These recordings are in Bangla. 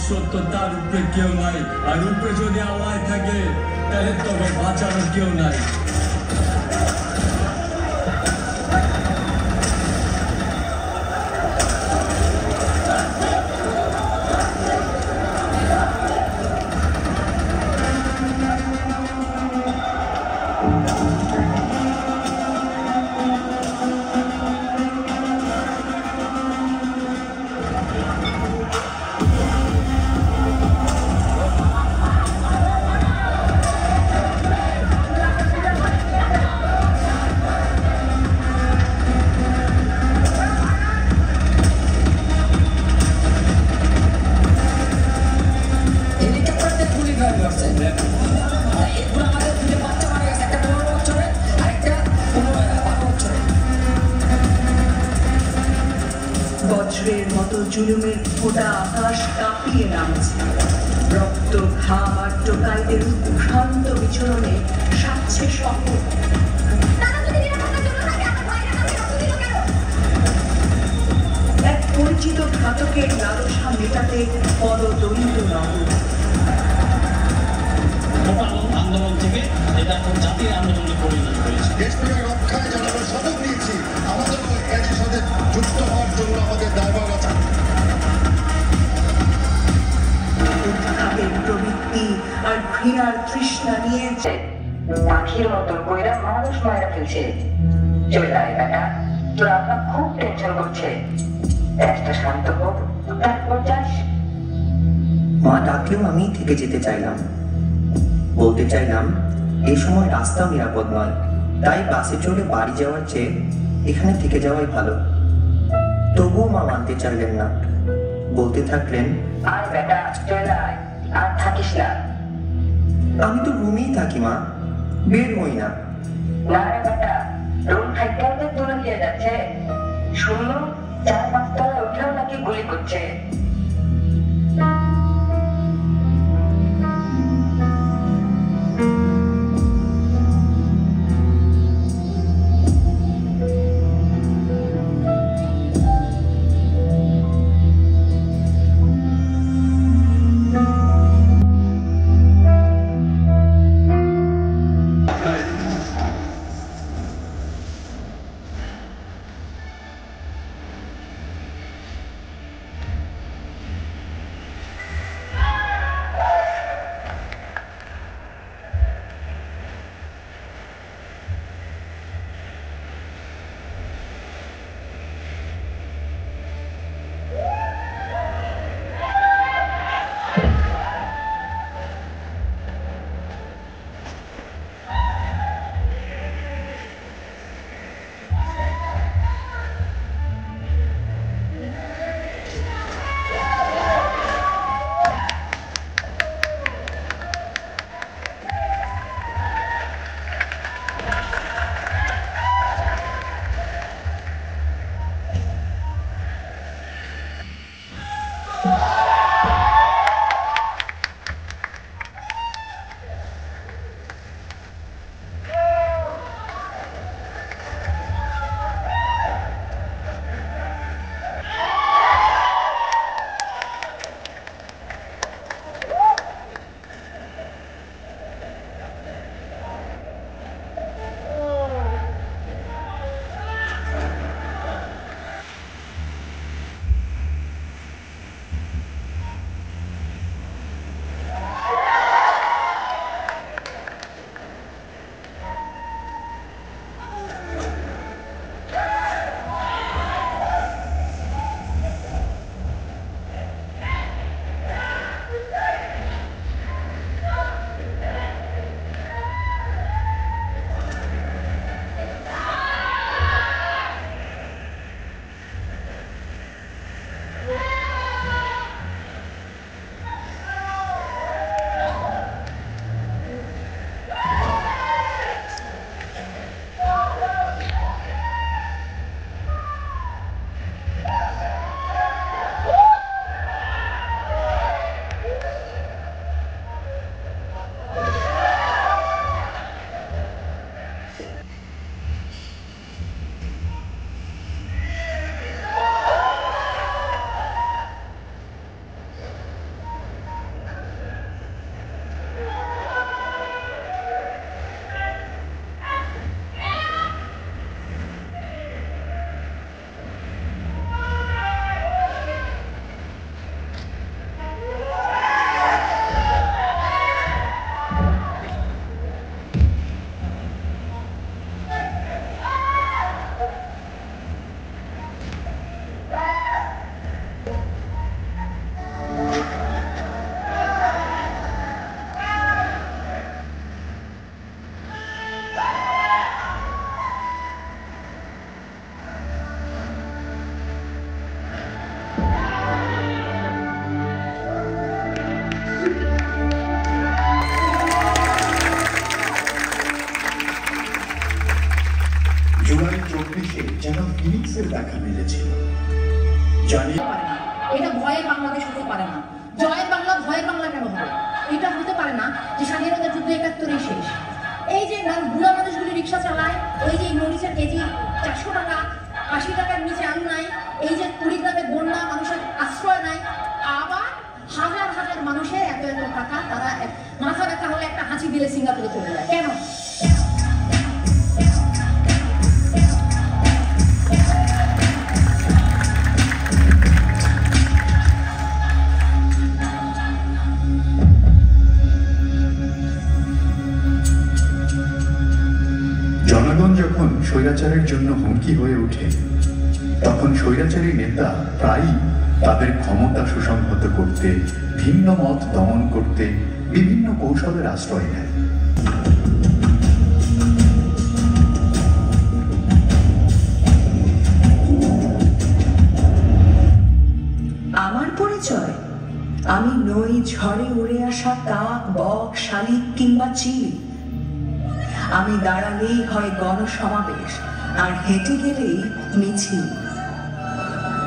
সত্য তার উপরে কেউ নাই, আর উপরে যদি আল্লাহ থাকে তাহলে তবে বাঁচানোর কেউ নাই। বজ্রের মতো জুলুমের ফোঁটা আকাশ কাঁপিয়ে নামছে। রক্ত ঘাম আর টোকাইদের উদ্ভ্রান্ত বিচরণে সাচ্ছে শহর। এক পরিচিত ঘাতকের লালসা মেটাতে পদদলিত নগর। আন্দোলন থেকে এটা এখন জাতীয় আন্দোলনে পরিণত হয়েছে। দেশপ্রেমের রক্ষায় জানানোর শপথ নিয়েছি, আমাদের একই সাথে যুক্ত হওয়ার জন্য আমাদের দায়ভার আছে। উৎখাতের প্রবৃত্তি আর ঘৃণার তৃষ্ণা নিয়েছে পাখির মতো কইরা মানুষ মারা ফেলছে। চলে আয় বেটা, তোর আপা খুব টেনশন করছে। একটা শান্ত হোক, তারপর যাস। মা ডাকলেও আমি থেকে যেতে চাইলাম। বলতে চাইলাম এই সময় রাস্তা নিরাপদ নয়, তাই বাসে চড়ে বাড়ি যাওয়ার চেয়ে এখানে থেকে যাওয়াই ভালো। তবুও মা মানতে চাইলেন না, বলতে থাকলেন, আয় বেটা চলে আয়, আর থাকিস না। আমি তো রুমেই থাকি মা, বের হই না। না রে বেটা, রুম থাকতে ওদের দূরে দিয়ে যাচ্ছে। শুনলো 4-5 তলায় উঠেও নাকি গুলি করছে। 1934 যেন ফিনিক্সের দেখা মিলেছিল। জানি এটা ভয়ের বাংলাদেশ হতে পারে না। জয়ের বাংলা ভয়ের বাংলা কেন হবে? এটা হতে পারে না যে স্বাধীনতা যুদ্ধ 71-এই শেষ। এই যে বুড়া মানুষগুলি রিক্সা চালায়, এই যে মরিচের কেজি 400 টাকা, 80 টাকার নিচে আলু নাই, এই যে কুড়িগ্রামে বন্যা, মানুষের আশ্রয় নাই, আবার হাজার হাজার মানুষের এত এত টাকা, তারা মাথা ব্যথা হলে একটা হাঁচি দিলে সিঙ্গাপুরে চলে যায়। কেন? জনগণ যখন স্বৈরাচারের জন্য হুমকি হয়ে ওঠে, তখন স্বৈরাচারী নেতা প্রায়ই তাদের ক্ষমতা সুসংহত করতে, ভিন্ন মত দমন করতে বিভিন্ন কৌশলের আশ্রয় নেয়। আমার পরিচয়, আমি নই ঝড়ে উড়ে আসা কাক, বক, শালিক কিংবা চিল। আমি দাঁড়ালেই হয় গণসমাবেশ, আর হেঁটে গেলেই মিছিল।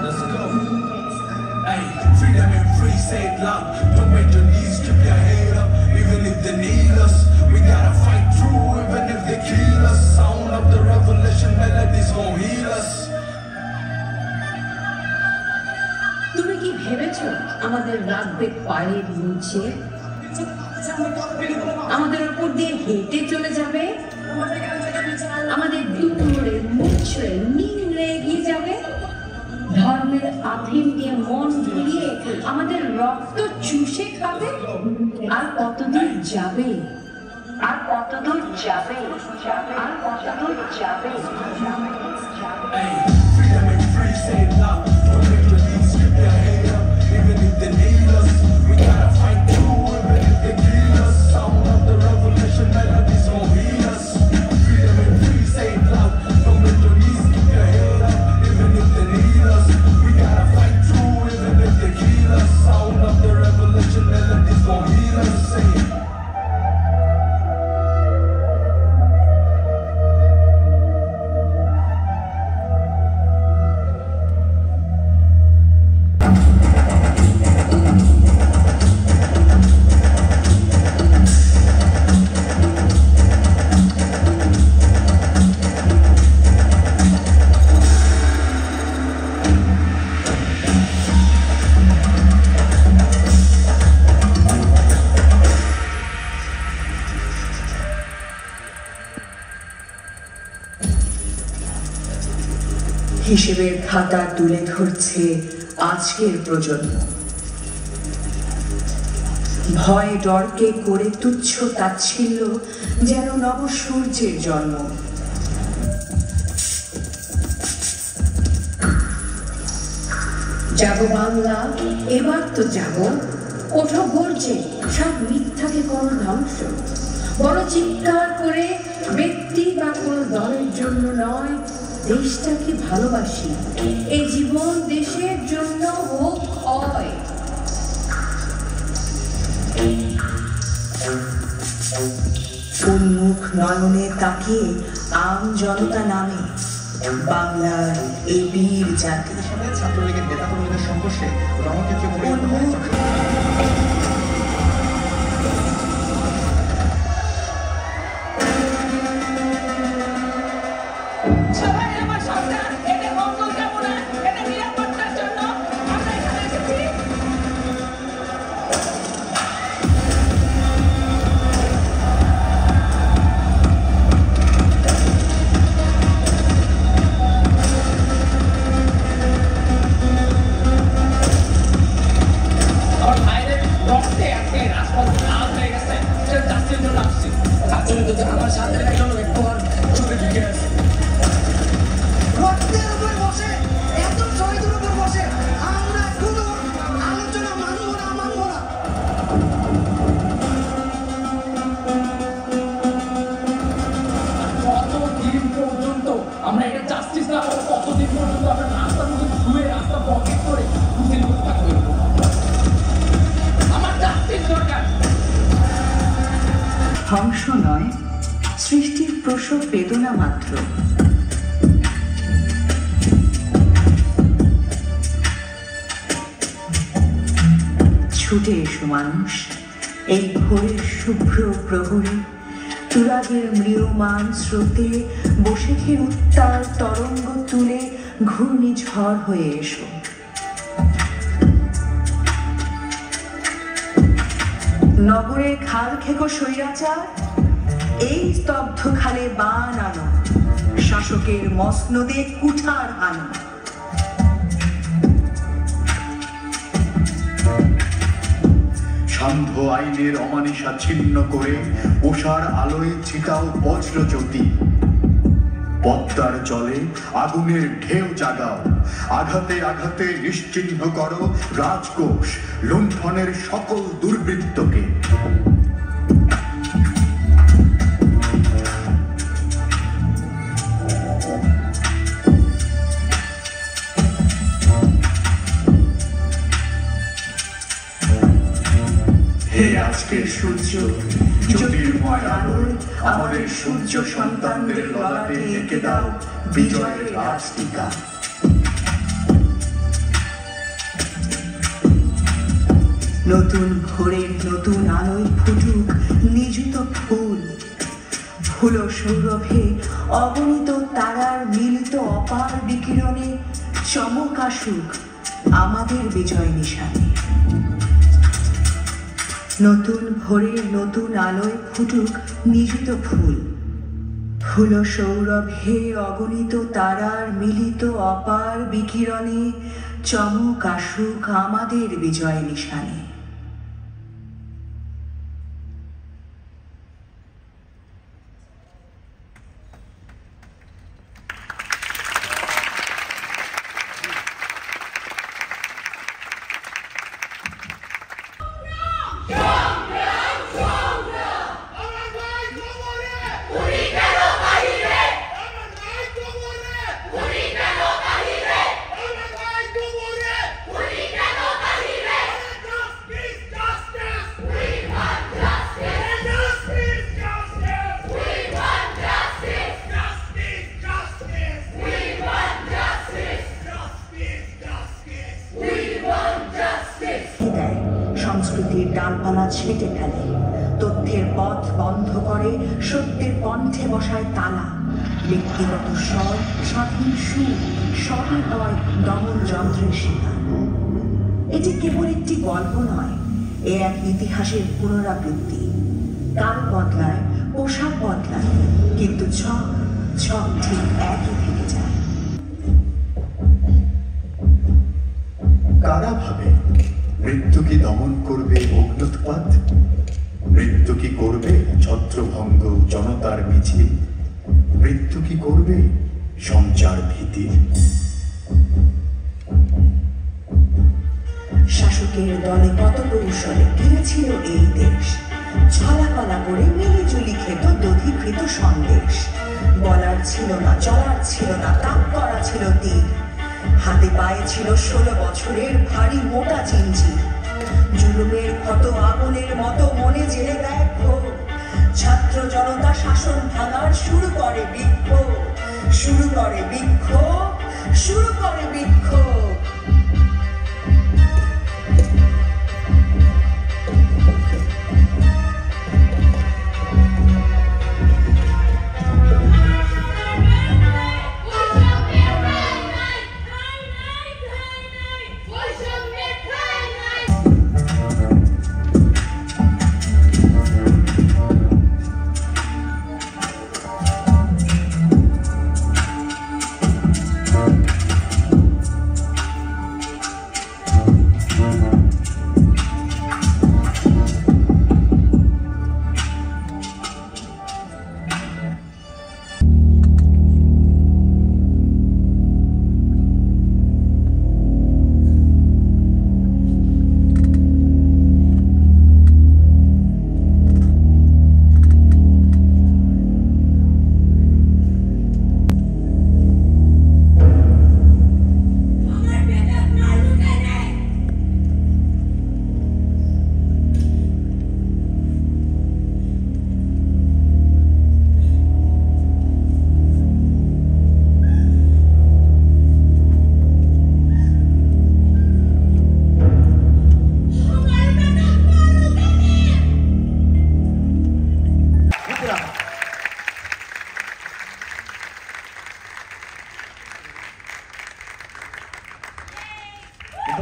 Let's go. Hey, freedom and free, say it loud. Don't bend your knees, keep your head up. Even if they need us, we gotta fight through. Even if they kill us, sound of the revolution, melodies gon' heal us. তুমি কি ভেবেছো আমাদের রাখবে পায়ের নিচে? আমাদের উপর দিয়ে হেঁটে চলে যাবে? আমাদের দুপুরে মুছে নিংড়ে এগিয়ে যাবে? ধর্মের আফিম দিয়ে মন ভুলিয়ে আমাদের রক্ত চুষে খাবে? আর কতদূর যাবে? আর কতদূর যাবে? আর কতদূর যাবে? Hey, freedom and free, say it loud. Don't bend your knees, keep your head up. Even if they need us, we gotta fight through. Even if they kill us, sound of the revolution, melodies gon' heal us. Freedom and free, say it loud. Don't bend your knees, keep your head up. Even if they need us, we gotta fight through. Even if they kill us, sound of the revolution, melodies gon' heal us. Say it. হিসেবের খাতা তুলে ধরছে আজকের প্রজন্ম। ভয় ডরকে করে তুচ্ছ তাচ্ছিল্য যেন নবসূর্যের জন্ম। যাব বাংলা, এবার তো যাব। ওঠো গর্জে, সব মিথ্যাকে কোন ধ্বংস। বড় চিৎকার করে, ব্যক্তি বা কোন দলের জন্য নয়, দেশটাকে ভালোবাসি। এই জীবন দেশের জন্য হোক হয়। উন্মুখ নয়নে তাকিয়ে আম জনতা নামে বাংলার এই বীর জাতি। ছাত্রলীগের নেতা কর্মীদের সংঘর্ষে রণক্ষেত্রে পরিণত হয়। ধ্বংস নয়, সৃষ্টির প্রসব বেদনা মাত্র। ছুটে এসো মানুষ, এই ভোরের শুভ্র প্রহরে তুরাগের ম্রিয়মান স্রোতে বসেখের উত্তাল তরঙ্গ তুলে ঘূর্ণিঝড় হয়ে এসো। নগরের খাল খেকো স্বৈরাচার, এই স্তব্ধ খালে বান আনো, শাসকের মসনদে কুঠার আনো। সান্ধ্য আইনের অমানিসা ছিন্ন করে উষার আলোয় ছিটাও বজ্রজ্যোতি। পদ্মার জলে আগুনের ঢেউ জাগাও, আঘাতে আঘাতে নিশ্চিহ্ন করো রাজকোষ লুণ্ঠনের সকল দুর্বৃত্তকে। হে আজকের সূর্য, জ্যোতির্ময় আলোয় আমাদের সূর্য সন্তানদের ললাটে এঁকে দাও বিজয়ের রাজটিকা। নতুন ভোরের নতুন আলোয় ফুটুক নিযুত ফুল, ফুল সৌরভে অগণিত তারার মিলিত অপার বিকিরণে চমক আসুক আমাদের বিজয় নিশানে। নতুন ভোরের নতুন আলোয় ফুটুক নিযুত ফুল, ফুল সৌরভে অগণিত তারার মিলিত অপার বিকিরণে চমক আসুক আমাদের বিজয় নিশানে। সংস্কৃতির ডালপালা ছেটে ফেলে, তথ্যের পথ বন্ধ করে, সত্যের কণ্ঠে বসায় তালা। ব্যক্তিগত স্বর, স্বাধীন সুর সবই হয় দমন যন্ত্রের শিকার। এটি কেবল একটি গল্প নয়, এ এক ইতিহাসের পুনরাবৃত্তি। কাল বদলায়, পোশাক বদলায়, কিন্তু ছক ছক ঠিক একই থেকে যায়। কারা ভাবে মৃত্যু কি দমন করবে অগ্ন্যুৎপাত? মৃত্যু কি করবে ছত্রভঙ্গ জনতার মিছিল? মৃত্যু কি করবে সঞ্চার ভীতি? শাসকের দলে কত কৌশলে কিনেছিল এই দেশ, ছলাকলা করে মিলিজুলি খেত দধিকৃত সন্দেশ। বলার ছিল না, চলার ছিল না, তাক করা ছিল তীর, হাতে পায়ে ছিল 16 বছরের ভারী মোটা চিঞ্চি। জুলুমের ক্ষত আগুনের মতো মনে জেলে দেয় ক্ষোভ। ছাত্র জনতা শাসন ভাঙার শুরু করে বিক্ষোভ, শুরু করে বিক্ষোভ, শুরু করে বিক্ষোভ।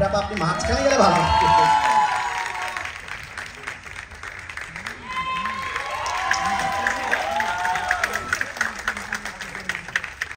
বাকিরা তো আপনি মাঝখানে গেলে ভালো